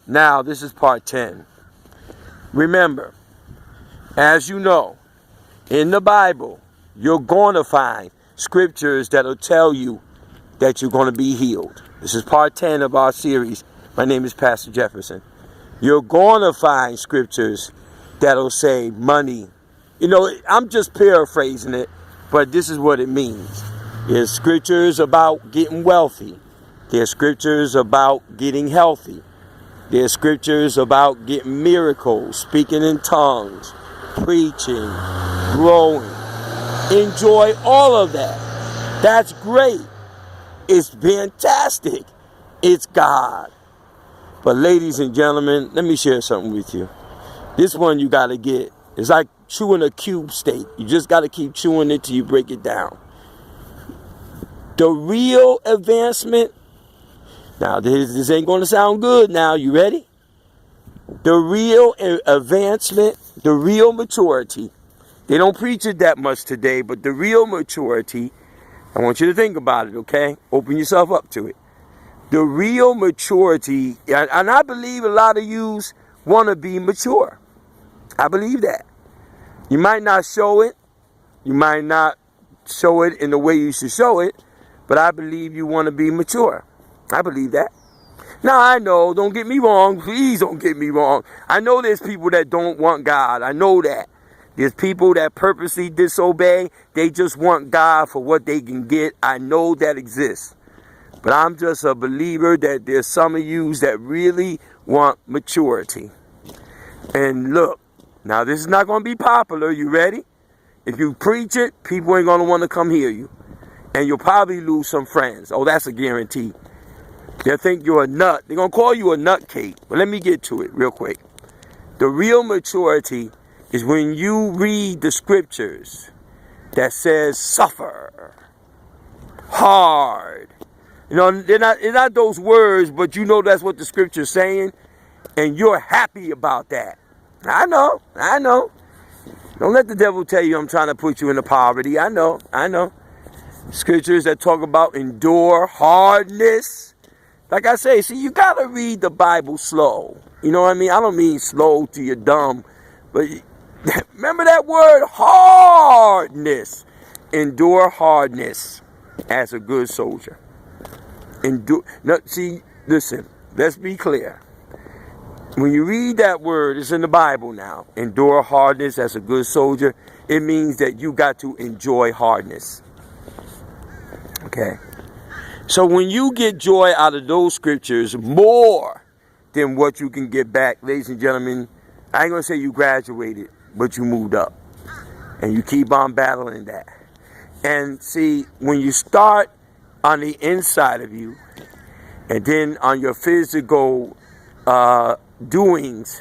Now, this is part 10. Remember, as you know, in the Bible, you're going to find scriptures that'll tell you that you're going to be healed. This is part 10 of our series. My name is Pastor Jefferson. You're going to find scriptures that'll say money. You know, I'm just paraphrasing it, but this is what it means. There's scriptures about getting wealthy. There's scriptures about getting healthy. There's scriptures about getting miracles, speaking in tongues, preaching, growing. Enjoy all of that. That's great. It's fantastic. It's God. But ladies and gentlemen, let me share something with you. This one you got to get. It's like chewing a cube steak. You just got to keep chewing it till you break it down. The real advancement. Now, this ain't going to sound good now. You ready? The real advancement, the real maturity. They don't preach it that much today, but the real maturity, I want you to think about it, okay? Open yourself up to it. The real maturity, and I believe a lot of yous want to be mature. I believe that. You might not show it. You might not show it in the way you should show it, but I believe you want to be mature. I believe that. Now, I know, don't get me wrong. Please don't get me wrong. I know there's people that don't want God. I know that. There's people that purposely disobey. They just want God for what they can get. I know that exists. But I'm just a believer that there's some of you that really want maturity. And look, now this is not going to be popular. You ready? If you preach it, people ain't going to want to come hear you. And you'll probably lose some friends. Oh, that's a guarantee. They'll think you're a nut. They're going to call you a nutcase. But let me get to it real quick. The real maturity is when you read the scriptures that says suffer hard. You know, they're not those words, but you know that's what the scripture's saying. And you're happy about that. I know. Don't let the devil tell you I'm trying to put you into poverty. I know. Scriptures that talk about endure hardness. Like I say, see, you got to read the Bible slow. You know what I mean? I don't mean slow to you're dumb. But remember that word, hardness. Endure hardness as a good soldier. Endure. No, see, listen, let's be clear. When you read that word, it's in the Bible now. Endure hardness as a good soldier. It means that you got to enjoy hardness. Okay. So when you get joy out of those scriptures more than what you can get back, ladies and gentlemen, I ain't going to say you graduated, but you moved up. And you keep on battling that. And see, when you start on the inside of you, and then on your physical doings,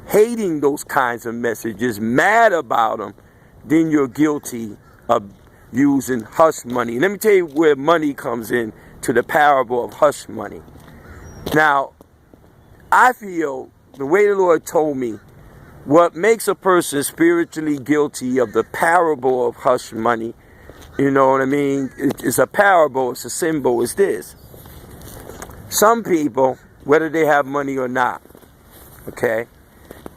hating those kinds of messages, mad about them, then you're guilty of using hush money. Let me tell you where money comes in to the parable of hush money. Now, I feel the way the Lord told me, what makes a person spiritually guilty of the parable of hush money, you know what I mean? It's a parable, it's a symbol, it's this. Some people, whether they have money or not, okay,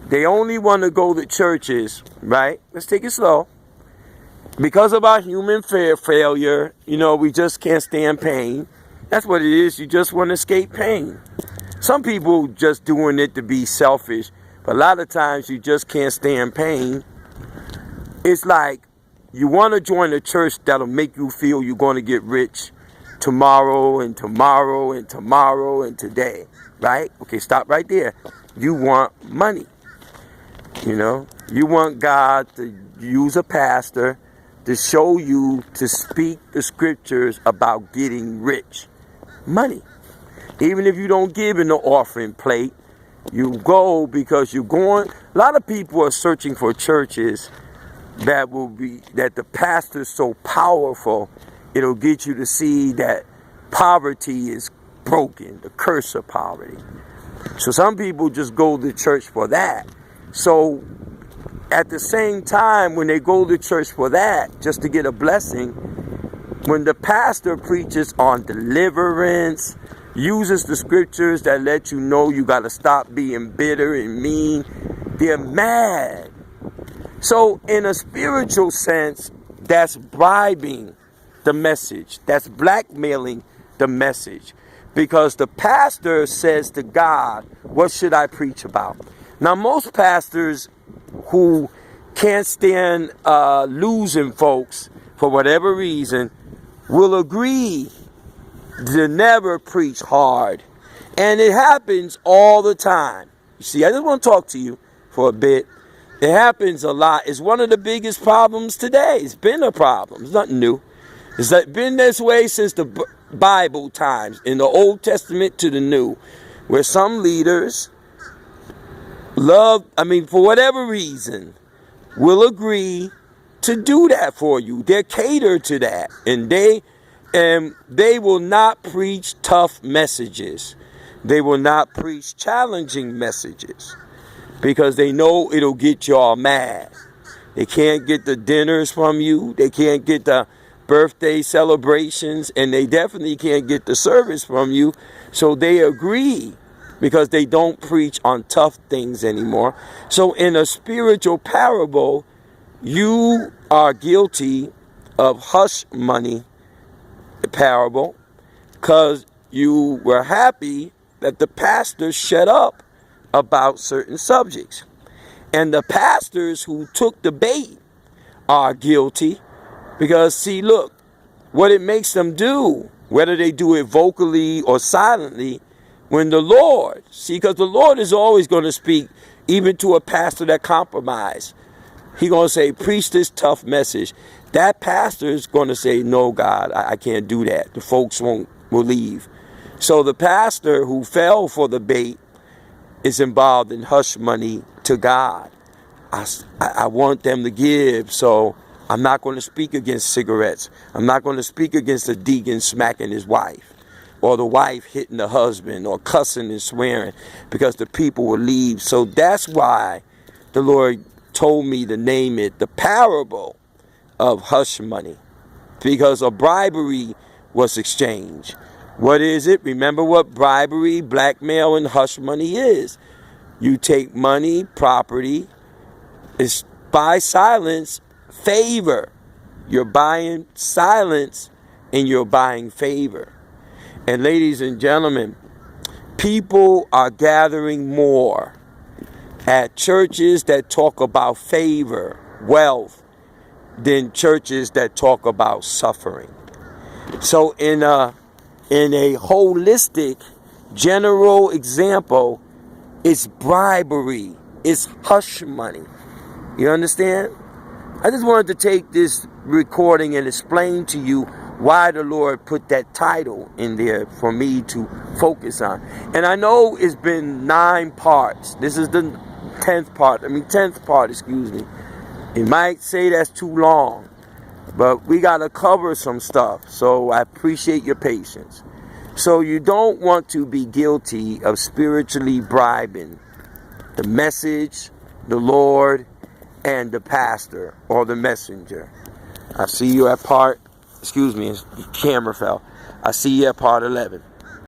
they only want to go to churches, right? Let's take it slow. Because of our human failure, you know, we just can't stand pain. That's what it is. You just want to escape pain. Some people just doing it to be selfish. But a lot of times you just can't stand pain. It's like you want to join a church that'll make you feel you're going to get rich tomorrow and tomorrow and tomorrow and today. Right? Okay, stop right there. You want money. You know, you want God to use a pastor to show you to speak the scriptures about getting rich. Money. Even if you don't give in the offering plate, you go because you're going. A lot of people are searching for churches that the pastor's so powerful, it'll get you to see that poverty is broken, the curse of poverty. So some people just go to church for that. So at the same time, when they go to church for that, just to get a blessing, when the pastor preaches on deliverance, uses the scriptures that let you know you got to stop being bitter and mean. They're mad. So in a spiritual sense, that's bribing the message. That's blackmailing the message. Because the pastor says to God, what should I preach about? Now, most pastors who can't stand losing folks for whatever reason will agree to never preach hard. And it happens all the time. You see, I just want to talk to you for a bit. It happens a lot. It's one of the biggest problems today. It's been a problem. It's nothing new. It's been this way since the Bible times, in the Old Testament to the New, where some leaders for whatever reason, will agree to do that for you. They cater to that. And they will not preach tough messages. They will not preach challenging messages because they know it'll get y'all mad. They can't get the dinners from you. They can't get the birthday celebrations, and they definitely can't get the service from you. So they agree because they don't preach on tough things anymore. So in a spiritual parable, you are guilty of hush money parable because you were happy that the pastor shut up about certain subjects. And the pastors who took the bait are guilty because, see, look, what it makes them do, whether they do it vocally or silently, when the Lord, because the Lord is always going to speak even to a pastor that compromised. He's going to say, preach this tough message. That pastor is going to say, no, God, I can't do that. The folks will leave. So the pastor who fell for the bait is involved in hush money to God. I want them to give, so I'm not going to speak against cigarettes. I'm not going to speak against the deacon smacking his wife, or the wife hitting the husband, or cussing and swearing, because the people will leave. So that's why the Lord told me to name it the parable of hush money, because a bribery was exchanged. What is it? Remember what bribery, blackmail, and hush money is. You take money, property, it's by silence, favor. You're buying silence and you're buying favor. And ladies and gentlemen, people are gathering more at churches that talk about favor, wealth, than churches that talk about suffering. So in a holistic, general example, it's bribery, it's hush money. You understand? I just wanted to take this recording and explain to you why the Lord put that title in there for me to focus on. And I know it's been 9 parts. This is the 10th part, excuse me. You might say that's too long, but we got to cover some stuff. So I appreciate your patience. So you don't want to be guilty of spiritually bribing the message, the Lord, and the pastor or the messenger. I see you at camera fell. I see you at part 11.